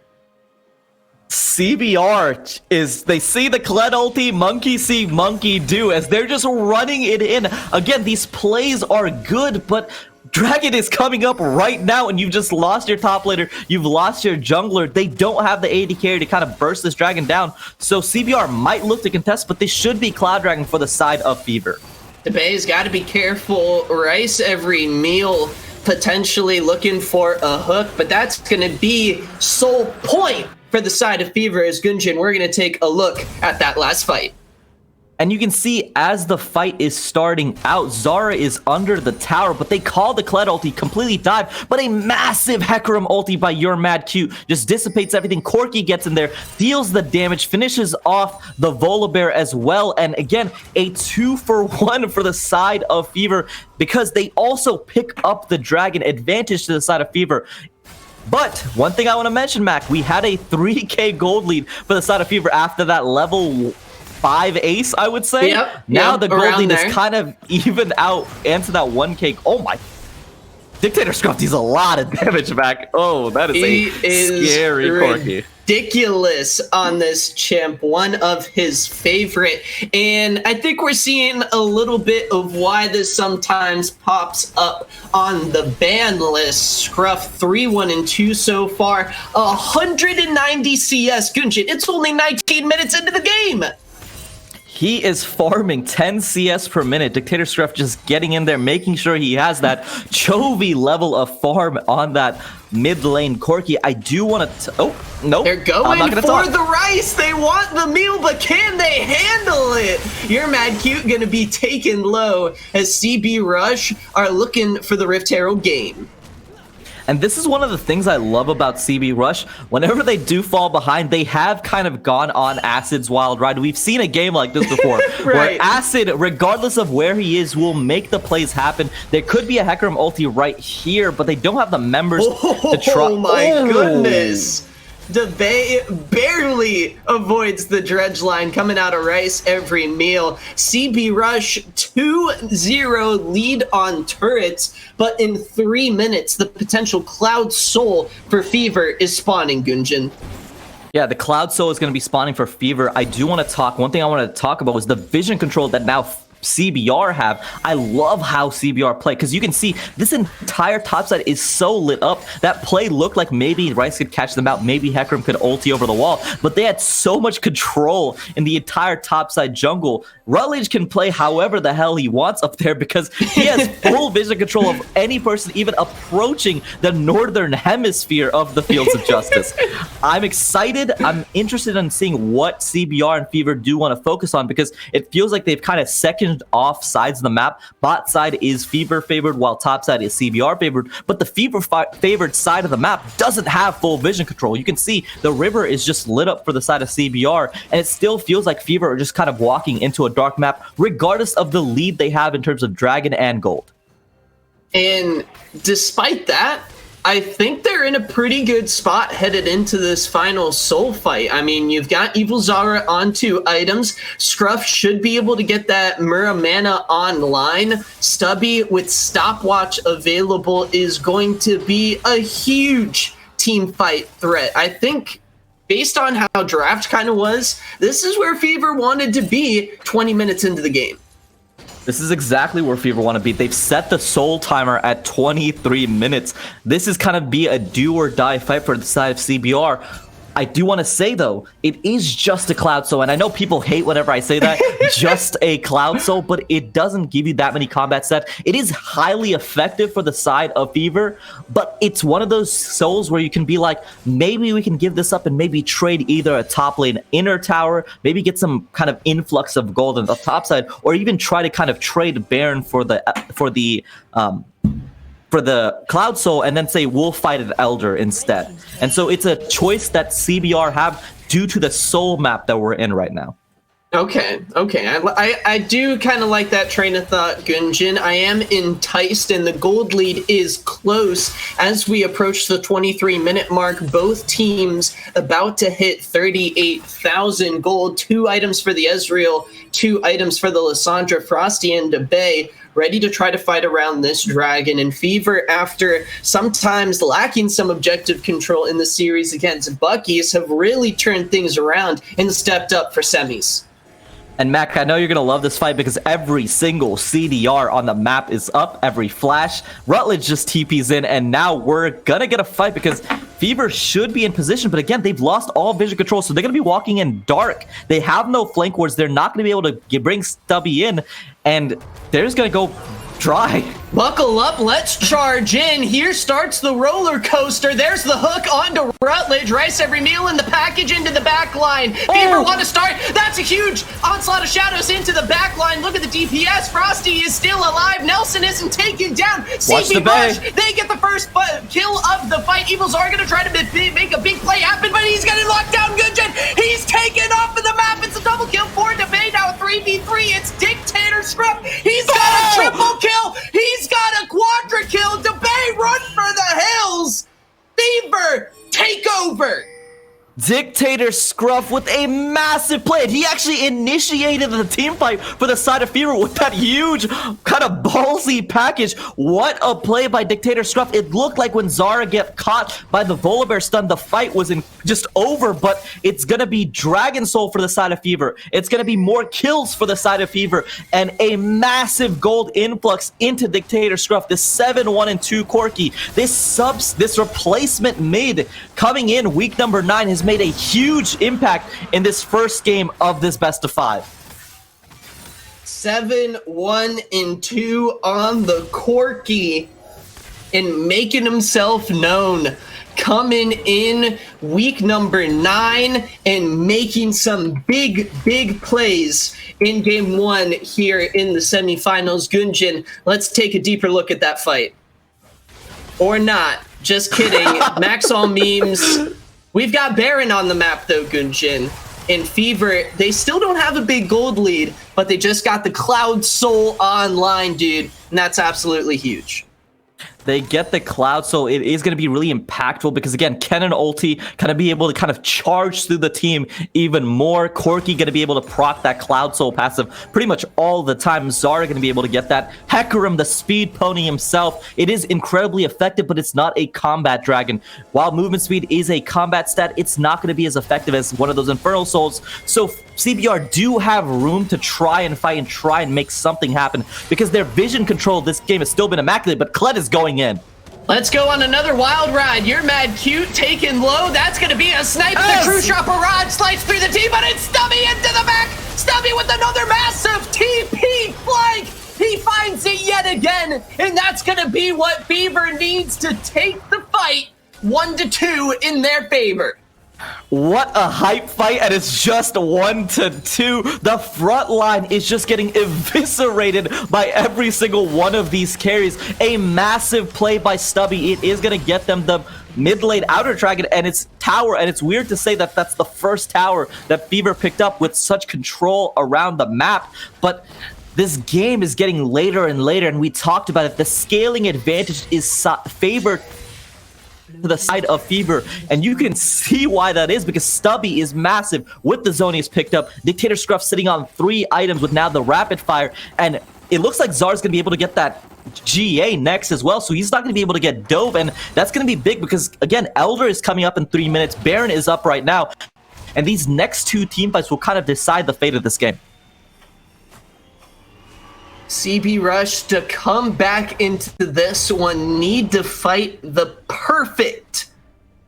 CBR is, they see the Kled ulti, monkey see, monkey do, as they're just running it in. Again, these plays are good, but Dragon is coming up right now, and you've just lost your top laner, you've lost your jungler. They don't have the AD carry to kind of burst this Dragon down, so CBR might look to contest, but they should be Cloud Dragon for the side of Fever. DeBay's got to be careful. Rice every meal potentially looking for a hook, but that's going to be sole point for the side of Fever as Gunjan. We're going to take a look at that last fight. And you can see as the fight is starting out, Zara is under the tower, but they call the Kled ulti, completely dive, but a massive Hecarim ulti by Your Mad Cute just dissipates everything. Corki gets in there, deals the damage, finishes off the Volibear as well, and again, a 2-for-1 for the side of Fever, because they also pick up the dragon, advantage to the side of Fever. But one thing I want to mention, Mac, we had a 3k gold lead for the side of Fever after that level 5 ace, I would say. Now the gold lead is kind of even out into that 1k. Oh my. Dictator Scruff deals a lot of damage back. Oh, that is scary Corki. Ridiculous on this champ, one of his favorite. And I think we're seeing a little bit of why this sometimes pops up on the ban list. Scruff 3-1-2 so far, 190 CS. Gunjin, it's only 19 minutes into the game. He is farming 10 CS per minute. Dictator Scruff just getting in there, making sure he has that Chovy level of farm on that mid lane. Corki, I do want to... Oh, no. They're going for the rice. They want the meal, but can they handle it? Your Mad Cute going to be taken low as CB Rush are looking for the Rift Herald game. And this is one of the things I love about CB Rush. Whenever they do fall behind, they have kind of gone on Acid's wild ride. We've seen a game like this before, where Acid, regardless of where he is, will make the plays happen. There could be a Hecarim ulti right here, but they don't have the members to try. Oh my goodness. The Bay barely avoids the dredge line coming out of Rice every meal. CB Rush 2-0 lead on turrets, but in 3 minutes, the potential Cloud Soul for Fever is spawning, Gunjin. Yeah, the Cloud Soul is going to be spawning for Fever. I do want to talk, one thing I want to talk about was the vision control that now CBR have. I love how CBR play, because you can see this entire topside is so lit up. That play looked like maybe Rice could catch them out, maybe Hecarim could ulti over the wall, but they had so much control in the entire topside jungle. Rutledge can play however the hell he wants up there, because he has full vision control of any person even approaching the northern hemisphere of the Fields of Justice. I'm excited. I'm interested in seeing what CBR and Fever do want to focus on, because it feels like they've kind of seconded off sides of the map. Bot side is Fever favored, while top side is CBR favored, but the Fever favored side of the map doesn't have full vision control. You can see the river is just lit up for the side of CBR, and it still feels like Fever are just kind of walking into a dark map, regardless of the lead they have in terms of dragon and gold. And despite that, I think they're in a pretty good spot headed into this final soul fight. I mean, you've got Evil Zara on 2 items. Scruff should be able to get that Muramana online. Stubby with stopwatch available is going to be a huge team fight threat. I think based on how draft kind of was, this is where Fever wanted to be 20 minutes into the game. This is exactly where Fever want to be. They've set the soul timer at 23 minutes. This is kind of be a do or die fight for the side of CBR. I do want to say, though, it is just a Cloud Soul, and I know people hate whenever I say that, just a Cloud Soul, but it doesn't give you that many combat stats. It is highly effective for the side of Fever, but it's one of those souls where you can be like, maybe we can give this up and maybe trade either a top lane inner tower, maybe get some kind of influx of gold on the top side, or even try to kind of trade Baron for the Cloud Soul and then say we'll fight an Elder instead. And so it's a choice that CBR have due to the soul map that we're in right now. Okay. I do kind of like that train of thought, Gunjin. I am enticed, and the gold lead is close as we approach the 23-minute mark. Both teams about to hit 38,000 gold. 2 items for the Ezreal, 2 items for the Lissandra, Frosty, and Debay, ready to try to fight around this dragon. And Fever, after sometimes lacking some objective control in the series against Bucky's, have really turned things around and stepped up for semis. And Mac, I know you're going to love this fight because every single CDR on the map is up, every flash. Rutledge just TPs in, and now we're going to get a fight because Fever should be in position, but again, they've lost all vision control, so they're going to be walking in dark. They have no flank wards. They're not going to be able to bring Stubby in, and they're just going to go Try. Buckle up, let's charge in. Here starts the roller coaster. There's the hook onto Rutledge. Rice every meal in the package into the back line. Fever want to start. That's a huge onslaught of shadows into the back line. Look at the DPS. Frosty is still alive. Nelson isn't taken down. CB Rush, they get the first kill of the fight. Evils are going to try to make a big play happen, but he's going to lock down Gunjan. He's taken off of the map. It's a double kill for Debate. Now a 3v3. It's Dictator Scruff. He's got a triple kill. He's got a quadra kill. Debate, run for the hills. Fever, take over. Dictator Scruff with a massive play. He actually initiated the team fight for the side of Fever with that huge kind of ballsy package. What a play by Dictator Scruff. It looked like when Zara get caught by the Volibear stun, the fight was just over, but it's going to be Dragon Soul for the side of Fever. It's going to be more kills for the side of Fever and a massive gold influx into Dictator Scruff. This 7-1-2 Corki, this replacement mid coming in week number 9 has made a huge impact in this first game of this best of 5. 7-1-2 on the Corki and making himself known. Coming in week number 9 and making some big plays in game 1 here in the semifinals. Gunjan, let's take a deeper look at that fight. Or not. Just kidding. Max all memes. We've got Baron on the map, though, Gunjan. And Fever, they still don't have a big gold lead, but they just got the Cloud Soul online, dude. And that's absolutely huge. They get the Cloud Soul. It is going to be really impactful because, again, Ken and Ulti kind of be able to kind of charge through the team even more. Corki going to be able to proc that Cloud Soul passive pretty much all the time. Zara going to be able to get that. Hecarim, the speed pony himself, it is incredibly effective, but it's not a combat dragon. While movement speed is a combat stat, it's not going to be as effective as one of those Infernal Souls. So CBR do have room to try and fight and try and make something happen because their vision control of this game has still been immaculate, but Kled is going in. Let's go on another wild ride. You're mad cute, taken low. That's going to be a snipe. The True Shot Barrage slides through the team, but it's Stubby into the back. Stubby with another massive TP flank. He finds it yet again, and that's going to be what Fever needs to take the fight 1-2 in their favor. What a hype fight, and it's just 1-2. The front line is just getting eviscerated by every single one of these carries. A massive play by Stubby. It is going to get them the mid-lane outer dragon and its tower, and it's weird to say that that's the first tower that Fever picked up with such control around the map, but this game is getting later and later, and we talked about it. The scaling advantage is favored to the side of Fever, and you can see why that is because Stubby is massive with the Zonius picked up. Dictator Scruff sitting on 3 items with now the rapid fire, and it looks like Zar's gonna be able to get that GA next as well, so he's not gonna be able to get Dove, and that's gonna be big because again, Elder is coming up in 3 minutes, Baron is up right now, and these next 2 team fights will kind of decide the fate of this game. CB Rush to come back into this one need to fight the perfect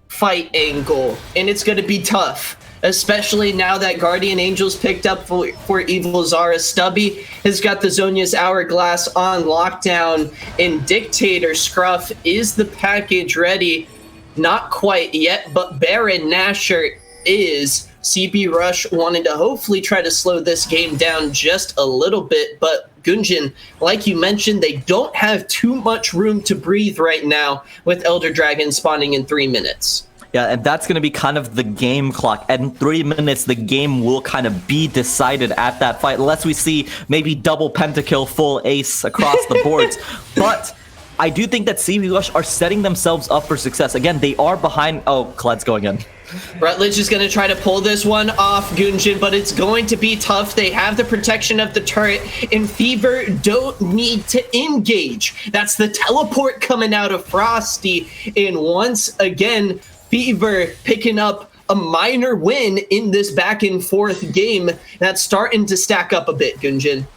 fight angle, and it's going to be tough, especially now that Guardian Angel's picked up for Evil Zara. Stubby has got the Zonia's Hourglass on lockdown, and Dictator Scruff is the package ready. Not quite yet, but Baron Nashor is. CB Rush wanted to hopefully try to slow this game down just a little bit, but Gunjan, like you mentioned, they don't have too much room to breathe right now with Elder Dragon spawning in 3 minutes. Yeah, and that's going to be kind of the game clock. In 3 minutes, the game will kind of be decided at that fight, unless we see maybe double pentakill, full ace across the boards. But I do think that CB Rush are setting themselves up for success. Again, they are behind. Oh, Kled's going in. Rutledge is going to try to pull this one off, Gunjan, but it's going to be tough. They have the protection of the turret, and Fever don't need to engage. That's the teleport coming out of Frosty, and once again, Fever picking up a minor win in this back and forth game. That's starting to stack up a bit, Gunjan.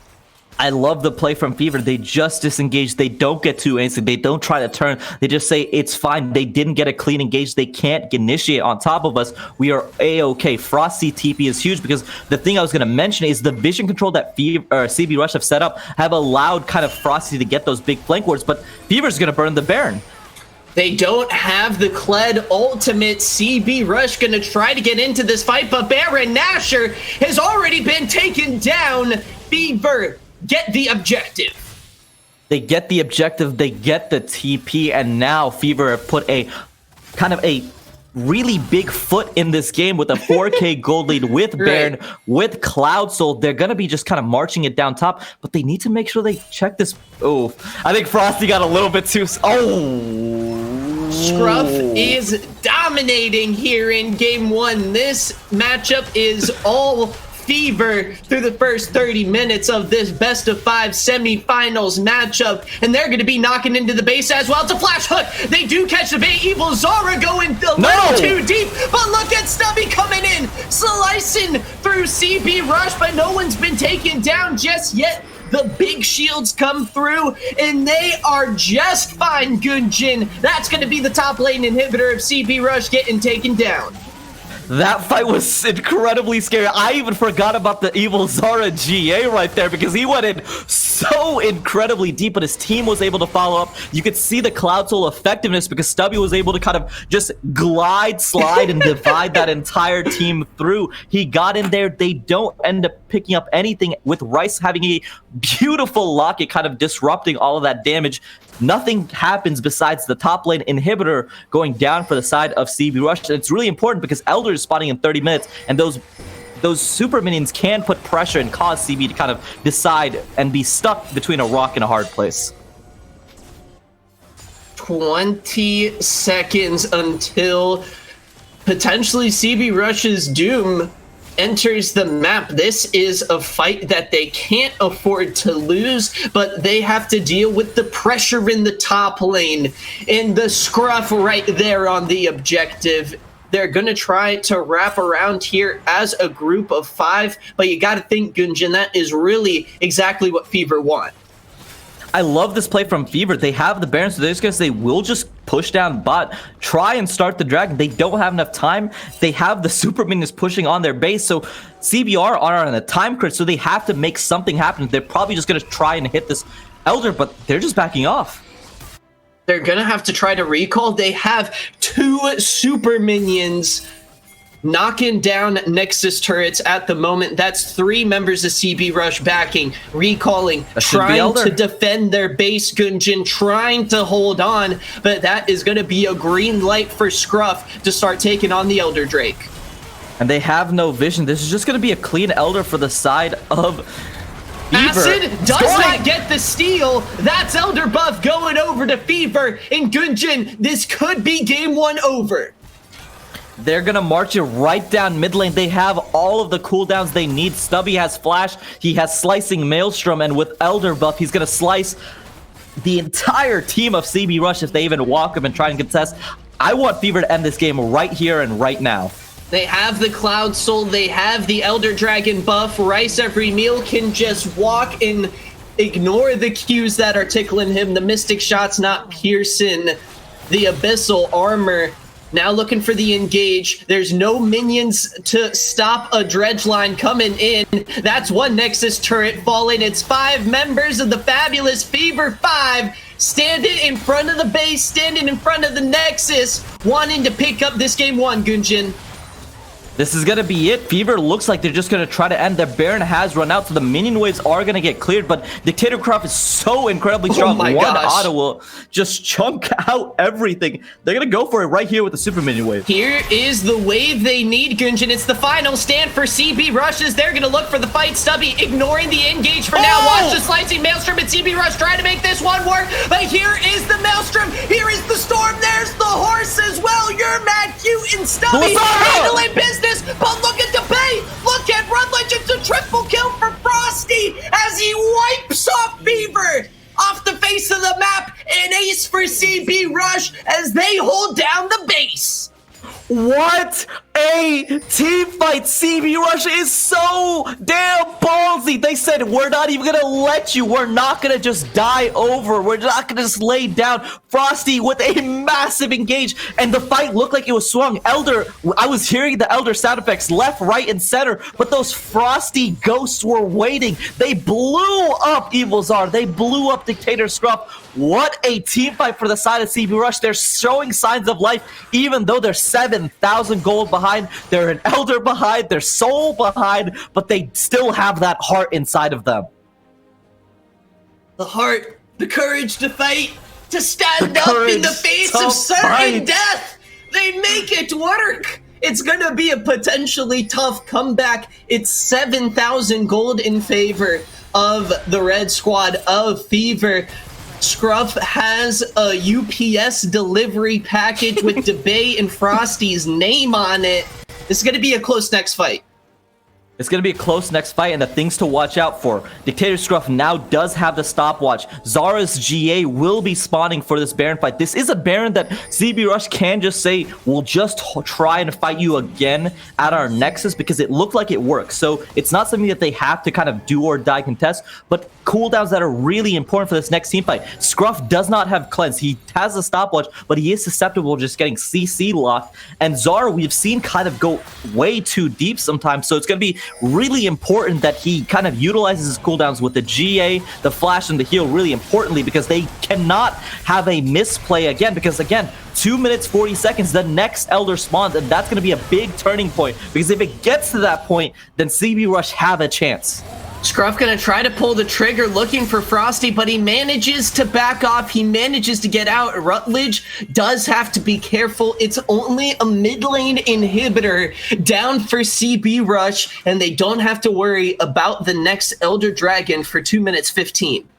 I love the play from Fever. They just disengage. They don't get too antsy. They don't try to turn. They just say, it's fine. They didn't get a clean engage. They can't initiate on top of us. We are A-okay. Frosty TP is huge because the thing I was going to mention is the vision control that CB Rush have set up have allowed kind of Frosty to get those big flank wards, but Fever's going to burn the Baron. They don't have the Kled ultimate. CB Rush gonna try to get into this fight, but Baron Nashor has already been taken down. Fever get the objective. They get the objective, they get the TP, and now Fever have put a kind of a really big foot in this game with a 4K gold lead with Baron, with Cloud Soul. They're going to be just kind of marching it down top, but they need to make sure they check this. Oh, I think Frosty got a little bit too... Oh! Scruff is dominating here in game one. This matchup is all Fever through the first 30 minutes of this best of 5 semifinals matchup, and they're going to be knocking into the base as well. It's a flash hook. They do catch the bait. Evil Zara going a little too deep, but look at Stubby coming in, slicing through CB Rush, but no one's been taken down just yet. The big shields come through, and they are just fine, Gunjin. That's going to be the top lane inhibitor of CB Rush getting taken down. That fight was incredibly scary. I even forgot about the Evil Zara GA right there because he went in so incredibly deep, but his team was able to follow up. You could see the Cloud Soul effectiveness because Stubby was able to kind of just glide, slide, and divide that entire team through. He got in there. They don't end up picking up anything with Rice having a beautiful locket kind of disrupting all of that damage. Nothing happens besides the top lane inhibitor going down for the side of CB Rush. And it's really important because Elder is spawning in 30 minutes, and those super minions can put pressure and cause CB to kind of decide and be stuck between a rock and a hard place. 20 seconds until potentially CB Rush's doom enters the map. This is a fight that they can't afford to lose, but they have to deal with the pressure in the top lane and the Scruff right there on the objective. They're going to try to wrap around here as a group of 5, but you got to think, Gunjin, that is really exactly what Fever want. I love this play from Fever. They have the Baron, so they're just going to say, we'll just push down bot, try and start the Dragon. They don't have enough time. They have the super minions pushing on their base, so CBR are on a time crit, so they have to make something happen. They're probably just going to try and hit this Elder, but they're just backing off. They're going to have to try to recall. They have 2 super minions knocking down Nexus turrets at the moment. That's 3 members of CB Rush backing, recalling, trying to defend their base, Gunjin, trying to hold on, but that is going to be a green light for Scruff to start taking on the Elder Drake. And they have no vision. This is just going to be a clean Elder for the side of Fever. Acid does not get the steal. That's Elder buff going over to Fever, and Gunjin, this could be game 1 over. They're going to march it right down mid lane. They have all of the cooldowns they need. Stubby has Flash. He has Slicing Maelstrom. And with Elder buff, he's going to slice the entire team of CB Rush if they even walk him and try and contest. I want Fever to end this game right here and right now. They have the Cloud Soul. They have the Elder Dragon buff. Rice every meal can just walk and ignore the cues that are tickling him. The Mystic Shot's not piercing the Abyssal Armor. Now looking for the engage. There's no minions to stop a dredge line coming in. That's 1 Nexus turret falling. It's 5 members of the fabulous Fever 5 standing in front of the base, standing in front of the Nexus, wanting to pick up this game 1, Gunjin. This is going to be it. Fever looks like they're just going to try to end. Their Baron has run out, so the minion waves are going to get cleared, but Dictator Craft is so incredibly strong. Oh my One gosh. auto will just chunk out everything. They're going to go for it right here with the super minion wave. Here is the wave they need, Gunjin. It's the final stand for CB Rushes. They're going to look for the fight. Stubby ignoring the engage for now. Watch the Slicing Maelstrom and CB Rush trying to make this one work, but here is the Maelstrom. Here is the Storm. There's the horse as well. You're mad cute and Stubby handling business. But look at the bait! Look at Run Legends, a triple kill for Frosty as he wipes off Fever off the face of the map. An ace for CB Rush as they hold down the base. What a team fight! CB Rush is so damn ballsy. They said, we're not even gonna let you. We're not gonna just die over. We're not gonna just lay down. Frosty with a massive engage, and the fight looked like it was swung. Elder, I was hearing the Elder sound effects left, right, and center, but those Frosty ghosts were waiting. They blew up Evil Czar. They blew up Dictator Scruff. What a team fight for the side of CB Rush. They're showing signs of life, even though they're 7,000 gold behind. They're an Elder behind. They're Soul behind, but they still have that heart inside of them. The heart, the courage to fight, to stand up in the face of certain death. They make it work. It's going to be a potentially tough comeback. It's 7,000 gold in favor of the red squad of Fever. Scruff has a UPS delivery package with DeBay and Frosty's name on it. This is going to be a close next fight. It's going to be a close next fight, and the things to watch out for. Dictator Scruff now does have the stopwatch. Zara's GA will be spawning for this Baron fight. This is a Baron that CB Rush can just say, we'll just try and fight you again at our Nexus, because it looked like it works. So it's not something that they have to kind of do or die contest, but cooldowns that are really important for this next team fight. Scruff does not have cleanse. He has a stopwatch, but he is susceptible to just getting CC locked. And Zara, we've seen kind of go way too deep sometimes, so it's going to be really important that he kind of utilizes his cooldowns with the GA, the flash, and the heal really importantly, because they cannot have a misplay again, because again, 2 minutes 40 seconds, the next Elder spawns, and that's going to be a big turning point, because if it gets to that point, then CB Rush have a chance. Scruff gonna try to pull the trigger looking for Frosty, but he manages to back off. He manages to get out. Rutledge does have to be careful. It's only a mid lane inhibitor down for CB Rush, and they don't have to worry about the next Elder Dragon for 2 minutes 15.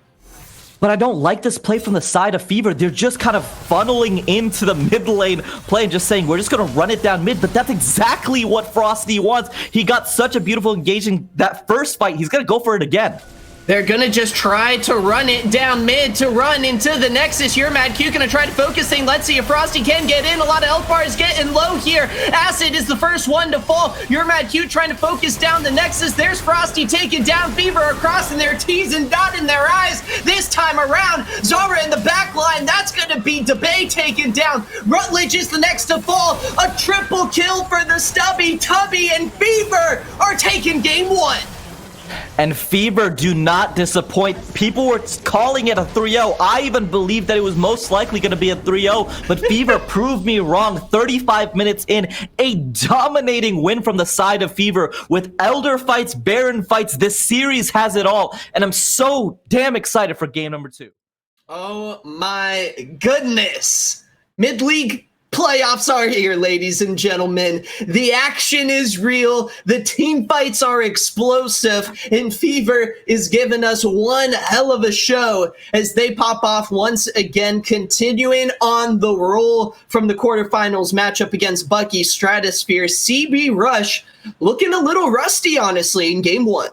But I don't like this play from the side of Fever. They're just kind of funneling into the mid lane play and just saying, we're just going to run it down mid. But that's exactly what Frosty wants. He got such a beautiful engaging that first fight. He's going to go for it again. They're gonna just try to run it down mid to run into the Nexus. Here, Mad Q gonna try to focus thing. Let's see if Frosty can get in. A lot of health bars getting low here. Acid is the first one to fall. Your Mad Q trying to focus down the Nexus. There's Frosty taking down Fever across in their T's and dotting their I's. This time around, Zara in the back line. That's gonna be DeBay taken down. Rutledge is the next to fall. A triple kill for the Stubby, Tubby, and Fever are taking game one. And Fever do not disappoint. People were calling it a 3-0. I even believed that it was most likely going to be a 3-0, but Fever proved me wrong. 35 minutes in, a dominating win from the side of Fever with Elder fights, Baron fights. This series has it all, and I'm so damn excited for game number 2. Oh my goodness. Mid-league playoffs are here, ladies and gentlemen. The action is real. The team fights are explosive, and Fever is giving us one hell of a show as they pop off once again, continuing on the roll from the quarterfinals matchup against Bucky Stratosphere. CB Rush looking a little rusty, honestly, in game one.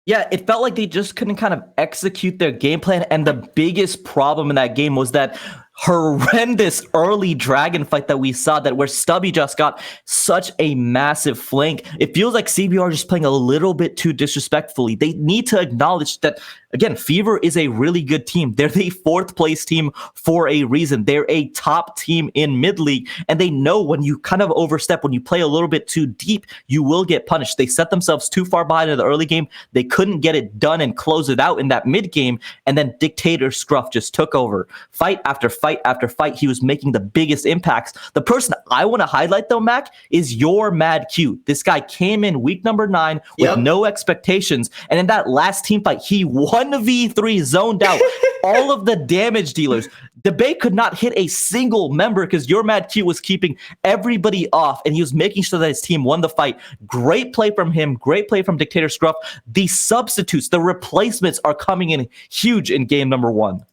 Yeah, it felt like they just couldn't kind of execute their game plan, and the biggest problem in that game was that horrendous early dragon fight that we saw, that where Stubby just got such a massive flank. It feels like CBR just playing a little bit too disrespectfully. They need to acknowledge that, again, Fever is a really good team. They're the 4th place team for a reason. They're a top team in mid-league, and they know when you kind of overstep, when you play a little bit too deep, you will get punished. They set themselves too far behind in the early game. They couldn't get it done and close it out in that mid-game, and then Dictator Scruff just took over. Fight after fight after fight, he was making the biggest impacts. The person I want to highlight, though, Mac, is your Mad Q. This guy came in week number 9 with no expectations, and in that last team fight, he 1v3 zoned out all of the damage dealers. DeBay could not hit a single member because your Mad Q was keeping everybody off, and he was making sure that his team won the fight. Great play from him. Great play from Dictator Scruff. The substitutes, the replacements are coming in huge in game number 1.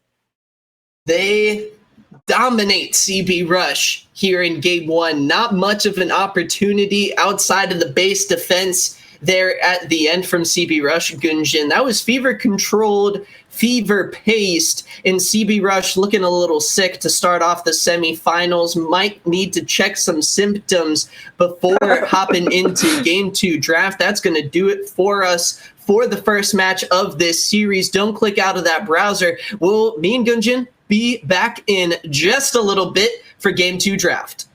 They dominate CB Rush here in game 1. Not much of an opportunity outside of the base defense. there at the end from CB Rush, Gunjin. That was fever controlled, fever paced, and CB Rush looking a little sick to start off the semifinals. Might need to check some symptoms before hopping into game 2 draft. That's going to do it for us for the first match of this series. Don't click out of that browser. Me and Gunjin be back in just a little bit for game 2 draft.